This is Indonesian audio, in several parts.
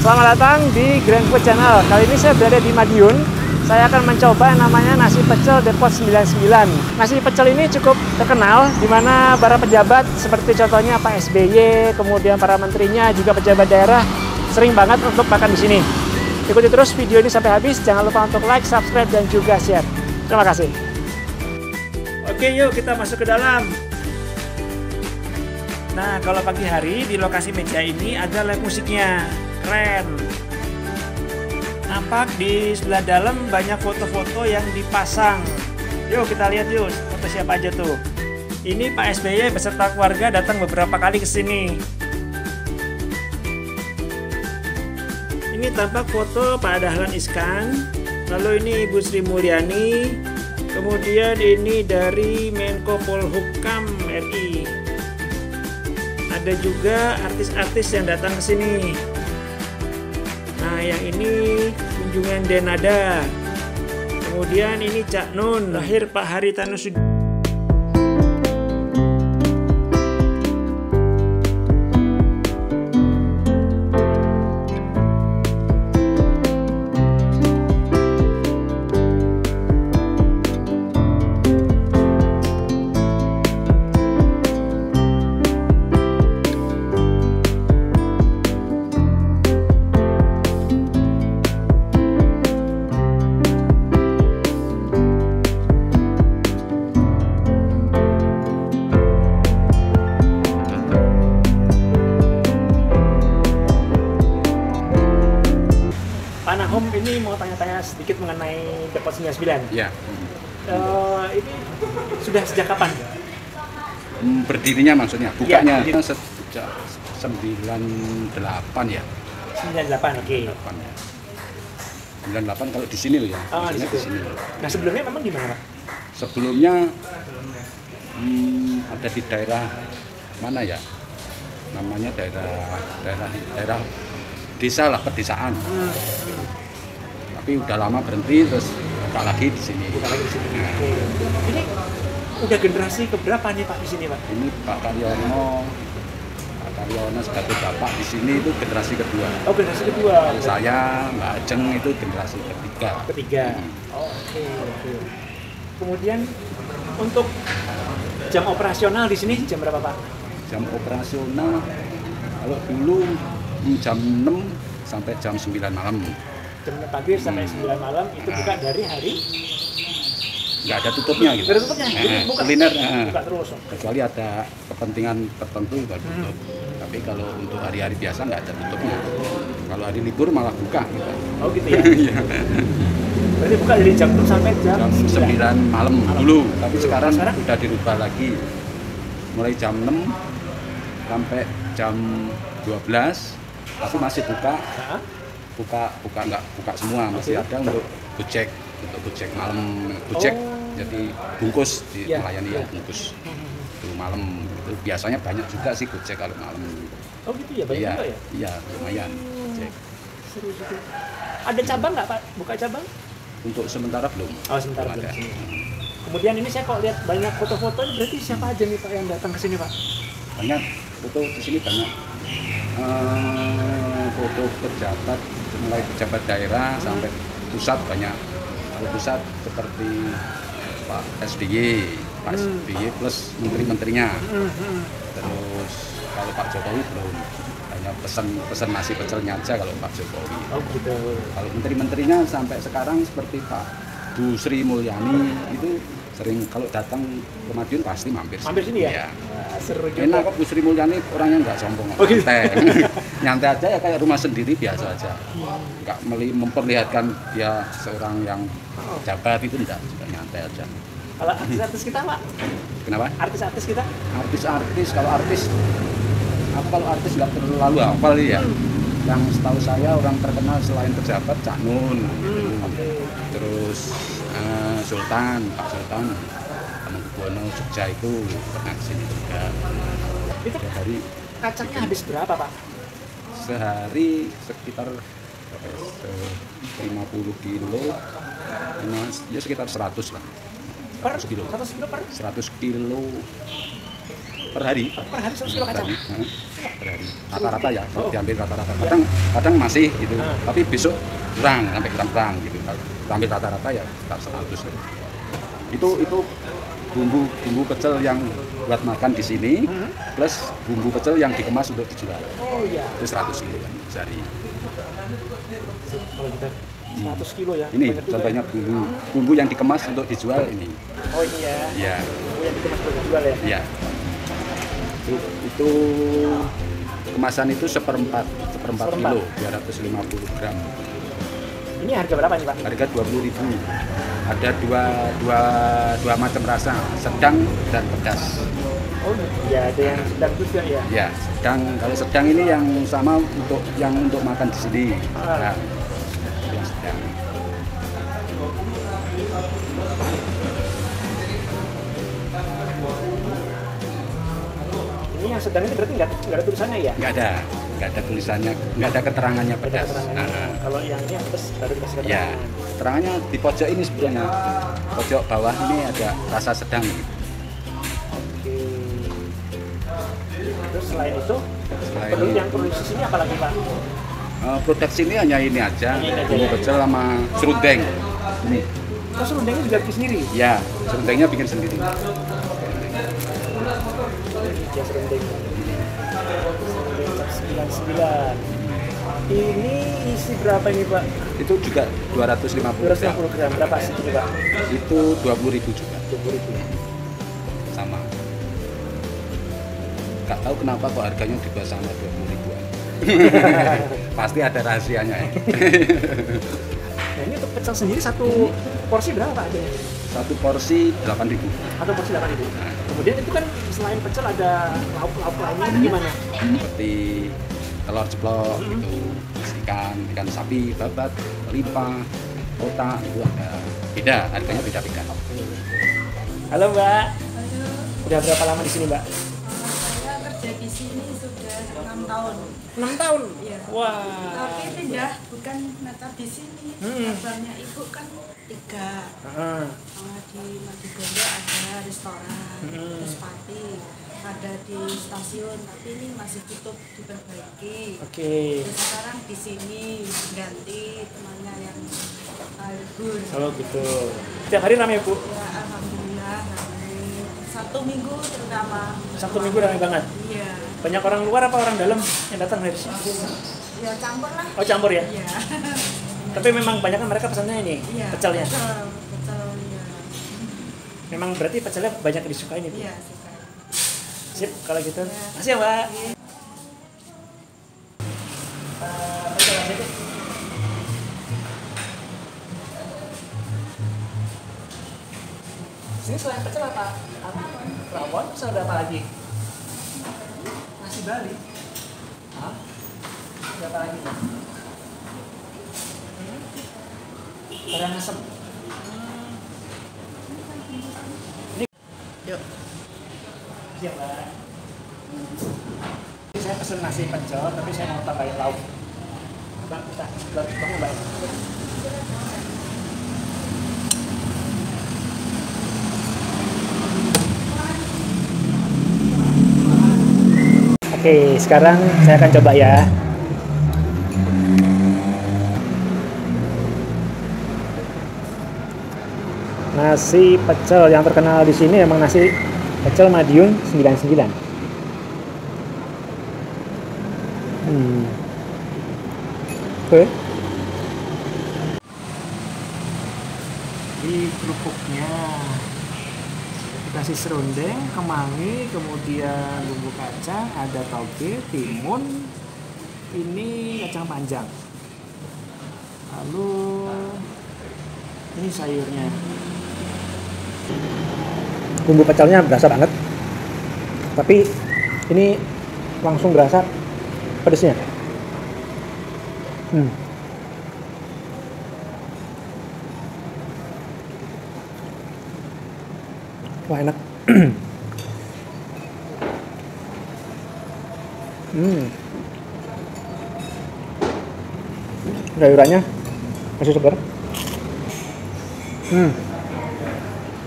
Selamat datang di Grand Food Channel. Kali ini saya berada di Madiun. Saya akan mencoba namanya nasi pecel Depot 99. Nasi pecel ini cukup terkenal, di mana para pejabat seperti contohnya Pak SBY, kemudian para menterinya, juga pejabat daerah sering banget untuk makan di sini. Ikuti terus video ini sampai habis. Jangan lupa untuk like, subscribe, dan juga share. Terima kasih. Oke, yuk kita masuk ke dalam. Nah, kalau pagi hari di lokasi meja ini ada live musiknya. Keren. Nampak di sebelah dalam banyak foto-foto yang dipasang. Yuk kita lihat yuk foto siapa aja tuh. Ini Pak SBY beserta keluarga datang beberapa kali ke sini. Ini tampak foto Pak Dahlan Iskan. Lalu ini Ibu Sri Mulyani. Kemudian ini dari Menko Polhukam RI. Ada juga artis-artis yang datang ke sini. Nah, yang ini kunjungan Denada. Kemudian ini Cak Nun, lahir Pak Haritanu Sudibyo. Pak Nahom, ini mau tanya-tanya sedikit mengenai Depot 99. Ya. Ini sudah sejak kapan? Berdirinya maksudnya, bukanya Ya, sejak 98 ya. 98, oke. 98 ya. 98 kalau di sini loh ya. Oh, di Maksudnya situ. di sini. Nah, sebelumnya memang gimana, Pak? Sebelumnya ada di daerah mana ya? Namanya daerah desa lah, pedesaan. Tapi udah lama berhenti, terus buka lagi di sini. Bukan lagi di sini. Oke. Ini udah generasi keberapa nih Pak di sini, Pak? Ini Pak Karyono sebagai bapak di sini itu generasi kedua. Oh, generasi kedua. Saya, Mbak Ajeng itu generasi ketiga. Ketiga. Oke, oke. Kemudian untuk jam operasional di sini jam berapa, Pak? Jam operasional kalau dulu jam 6 sampai jam 9 malam. Jam 6 pagi sampai 9 malam itu buka dari hari? Nggak ada tutupnya gitu. Nggak ada tutupnya? Jadi buka, kuliner buka terus? kecuali ada kepentingan tertentu baru tutup. Tapi kalau untuk hari-hari biasa nggak ada tutupnya. Kalau hari libur malah buka gitu. Oh gitu ya? Iya. Berarti buka dari jam 6 sampai jam 9 malam dulu. Tapi sekarang Sekarang udah dirubah lagi. Mulai jam 6 sampai jam 12 tapi masih buka nggak buka semua, masih ada untuk gojek malam, gojek. Jadi bungkus melayani yang bungkus itu malam. Itu biasanya banyak juga sih gojek kalau malam. Oh gitu ya, banyak juga ya? Iya, lumayan gojek. Seru juga. Ada cabang nggak Pak? Buka cabang? Untuk sementara belum. Oh, sementara belum. Ada. Kemudian ini saya kok lihat banyak foto-foto, berarti siapa aja nih Pak yang datang ke sini, Pak? Banyak foto di sini, banyak foto pejabat, mulai pejabat daerah sampai pusat banyak. Kalau pusat seperti Pak SBY plus menteri-menterinya. Terus kalau Pak Jokowi belum, hanya pesan nasi pecelnya aja kalau Pak Jokowi. Oh gitu. Kalau menteri-menterinya sampai sekarang seperti Pak Bu Sri Mulyani itu sering kalau datang ke Madiun pasti mampir sini ya? Ya. Wah, seru juga. Enak kok Bu Sri Mulyani, orangnya nggak sombong, gitu. nyantai aja ya, kayak rumah sendiri biasa aja, nggak memperlihatkan dia seorang yang jabat, itu enggak, juga nyantai aja. Kalau artis-artis kita Pak? Kenapa? Artis-artis kita? Artis kalau artis nggak terlalu hafal ya. Yang setahu saya orang terkenal selain pejabat Cak Nun, terus Pak Sultan Hamengkubuwono Jogja itu pernah kesini juga. Itu sehari kacangnya habis berapa Pak? Sehari sekitar 50 kilo, ya sekitar 100 lah. Per 100 kilo. 100 kilo per? 100 kilo per hari. Per hari 100 kilo kacang? per hari. Rata-rata ya, diambil rata-rata. Kadang masih gitu, tapi besok kurang sampai kurang gitu. Ambil rata-rata ya sekitar 100. Itu bumbu pecel yang buat makan di sini, plus bumbu pecel yang dikemas untuk dijual. Oh iya. Itu 100 kilo kan sehari. Kalau kita 100 kilo ya. Ini contohnya bumbu yang dikemas untuk dijual ini. Oh iya. Ya. Bumbu yang dikemas untuk dijual ya. Iya. Itu kemasan itu seperempat kilo, 250 gram. Ini harga berapa nih Pak? Harga 20.000. Ada dua macam rasa, sedang dan pedas. Oh iya, ada yang sedang juga ya? Ya, sedang. Kalau sedang ini yang sama untuk makan di sini. Nah, yang sedang. Ini yang sedang ini berarti nggak ada tulisannya ya? Nggak ada tulisannya, nggak ada keterangannya pedas. Kalau yang ini pedas baru dikasih keterangan. Ya, keterangannya di pojok ini sebenarnya. Pojok bawah ini ada rasa sedang. Oke. Terus selain itu, yang produksi sini apa lagi Pak? Produksi ini hanya ini aja, bumbu pecel sama serundeng. Ini. Oh, serundengnya juga bikin sendiri? Ya, serundengnya bikin sendiri. Ya serundeng. Serundeng 99. Ini isi berapa ini Pak? Itu juga 250 gram. 250 gram. Berapa sih ini Pak? Itu 20.000 juga. 20.000. Sama. Gak tahu kenapa kok harganya juga sama 20.000-an. Pasti ada rahasianya ya. Nah, ini untuk pecel sendiri satu porsi berapa Pak adanya? Satu porsi 8.000. Atau porsi 8.000. Kemudian itu kan selain pecel ada lauk-lauk lainnya gimana? Seperti telur ceplok gitu, ikan sapi, babat, limpa, otak itu ada. Beda, harganya beda-beda. Halo Mbak. Halo. Udah berapa lama di sini Mbak? Saya kerja di sini sudah 6 tahun. 6 tahun? Iya. Wah. Tapi pindah bukan netap di sini. Cabangnya ibu kan 3. Di Madugorjo ada restoran, terus Pati, ada di stasiun, tapi ini masih tutup diperbaiki. Oke. Terus sekarang di sini ganti temannya yang libur. Oh gitu. Setiap hari ramai Bu? Ya alhamdulillah ramai. Sabtu Minggu terutama. Sabtu Minggu ramai banget. Iya. Banyak orang luar apa orang dalam yang datang dari sini? Ya campur lah. Oh campur ya? Iya. Tapi memang banyak kan mereka pesannya ini, Iya, pecelnya. Pecel ya. Memang berarti pecelnya banyak disukai nih. Iya, suka. Sip, kalau gitu. Ya. Makasih ya Mbak. Pecel aja deh. Sini selain pecel apa? Rawon, terus ada apa lagi? Nasi Bali. Hah? Ada apa lagi? Barang asem. Ini. Yuk. Siap, Mbak. Ini saya pesen nasi pecel, tapi saya mau tambahin lauk. Bang, kita bangun Mbak. Oke, sekarang saya akan coba ya. Nasi pecel yang terkenal di sini emang nasi pecel Madiun 99. Oke. Di kerupuknya kasih serundeng, kemangi, kemudian bumbu kacang, ada toge, timun, ini kacang panjang. Lalu ini sayurnya. Bumbu pecelnya berasa banget, tapi ini langsung berasa pedesnya. Wah enak. Sayurannya masih segar.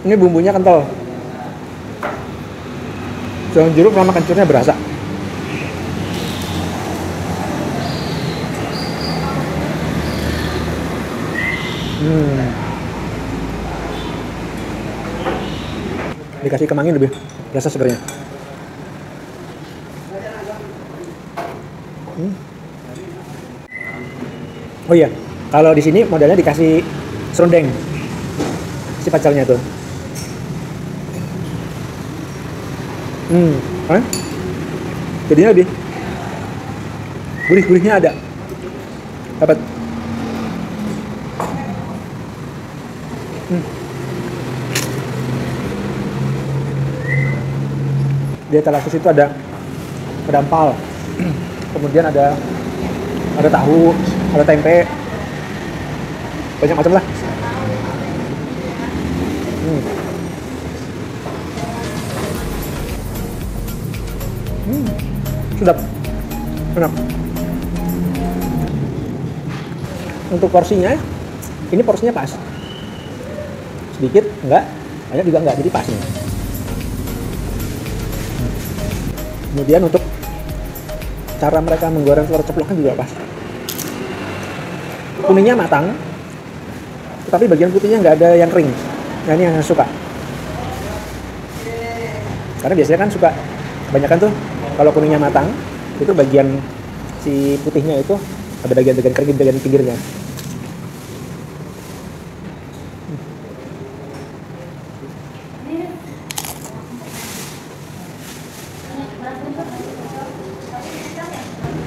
Ini bumbunya kental. Daun jeruk sama kencurnya berasa. Dikasih kemangi lebih rasa segernya. Oh iya, kalau di sini modelnya dikasih serundeng si pecelnya tuh. Jadinya lebih gurih-gurihnya ada. Dapat. Di etalase itu ada empal, kemudian ada tahu, ada tempe, banyak macam lah. Sedap, enak. Untuk porsinya, ini porsinya pas, sedikit enggak, banyak juga enggak, jadi pas nih. Kemudian untuk cara mereka menggoreng telur ceploknya juga pas. Kuningnya matang, tapi bagian putihnya nggak ada yang kering. Nah ini yang saya suka. Karena biasanya kan suka kebanyakan tuh kalau kuningnya matang, itu bagian si putihnya itu ada bagian-bagian kering di bagian pinggirnya.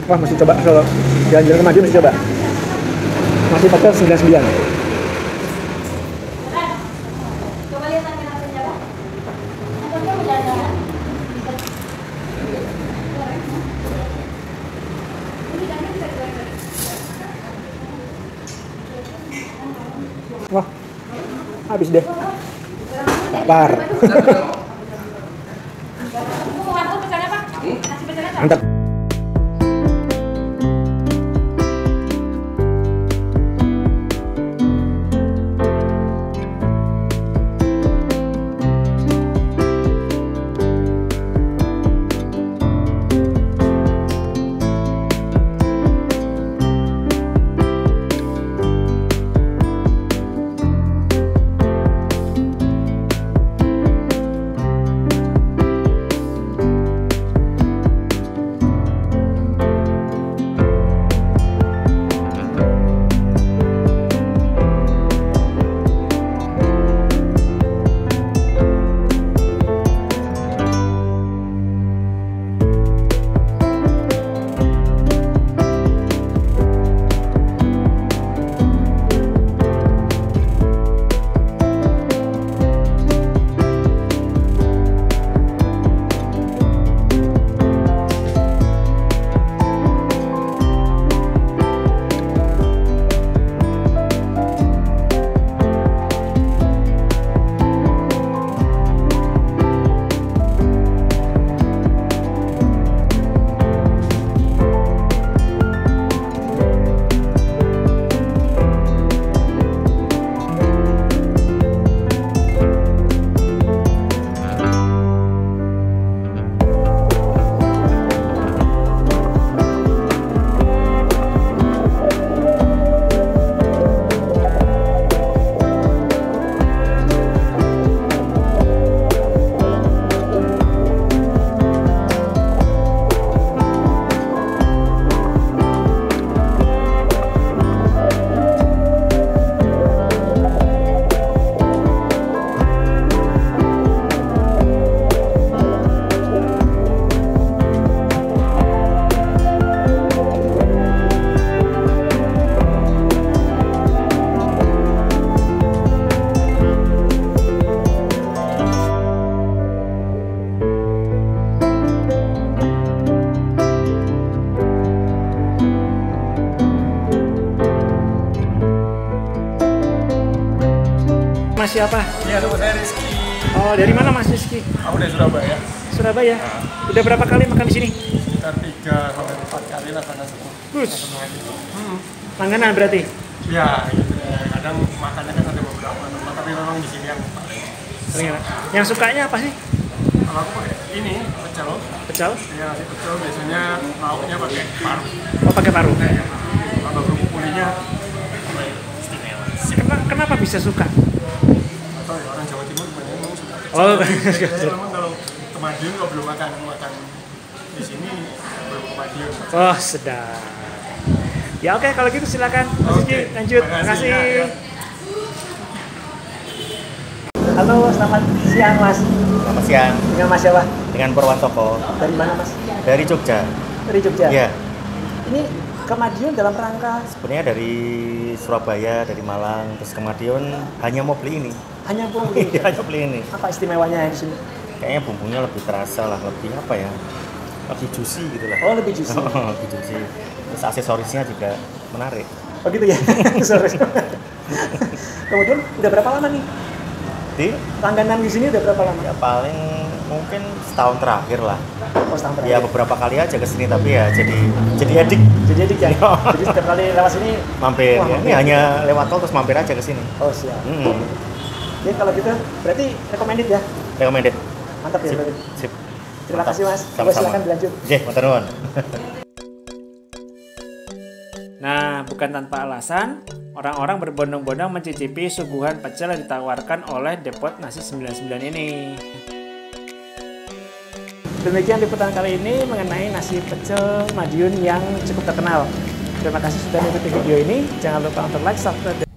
Wah, masih coba kalau jalan-jalan ke Madiun masih coba. Nasi pecel 99. Wah, habis deh. Lapar. Mantap. Mas siapa? Iya, nama saya Rizky. Oh, dari mana Mas Rizky? Aku dari Surabaya. Surabaya? Udah berapa kali makan di sini? Sekitar 3 sampai 4 kali lah karena semua. Langganan berarti? Ya, gitu. Kadang makannya kan ada beberapa tempat, tapi memang di sini yang paling. Yang sukanya apa sih? Kalau aku pakai ini pecel. Pecel? Ya, nasi pecel biasanya lauknya pakai paru. Oh, pakai paru. Kalau kerupuk kulinya istimewa. kenapa bisa suka? Atau ya orang Jawa Timur memang suka pecel. Oh, Jadi memang kalau ke Madiun kalau belum makan di sini belum ke Madiun. oh sedap. Ya oke, kalau gitu silakan Mas Rizky, lanjut. Terima kasih. Ya. Halo, selamat siang Mas. Selamat siang, Dengan Mas siapa? dengan Purwantoko Dari mana Mas? dari Jogja. Dari Jogja? Iya, Ini ke Madiun dalam rangka sebenarnya dari Surabaya, dari Malang, terus ke Madiun hanya mau beli ini. hanya bumbu. Iya, hanya beli ini. Apa istimewanya di sini? Kayaknya bumbunya lebih terasa lah, lebih apa ya? Lebih juicy gitu lah. Oh, lebih juicy. Lebih juicy. Terus aksesorisnya juga menarik. Oh gitu ya. Sorry. Kemudian udah berapa lama nih? Di Langganan di sini udah berapa lama? ya paling mungkin setahun terakhir lah. Oh, setahun Ya terakhir. beberapa kali aja ke sini tapi ya jadi edik Jadi adik ya. Jadi setiap kali lewat sini mampir. Wah, Ya, ini mampir. hanya lewat tol terus mampir aja ke sini. Oh, siap. Hmm, Jadi kalau gitu berarti recommended ya. recommended. Mantap ya Sip, berarti. sip. Terima Mantap. kasih Mas. Sama-sama. Silakan dilanjut. Oke, matur nuwun. Nah, bukan tanpa alasan, orang-orang berbondong-bondong mencicipi suguhan pecel yang ditawarkan oleh Depot Nasi 99 ini. Demikian liputan kali ini mengenai nasi pecel Madiun yang cukup terkenal. Terima kasih sudah mengikuti video ini. Jangan lupa untuk like, subscribe,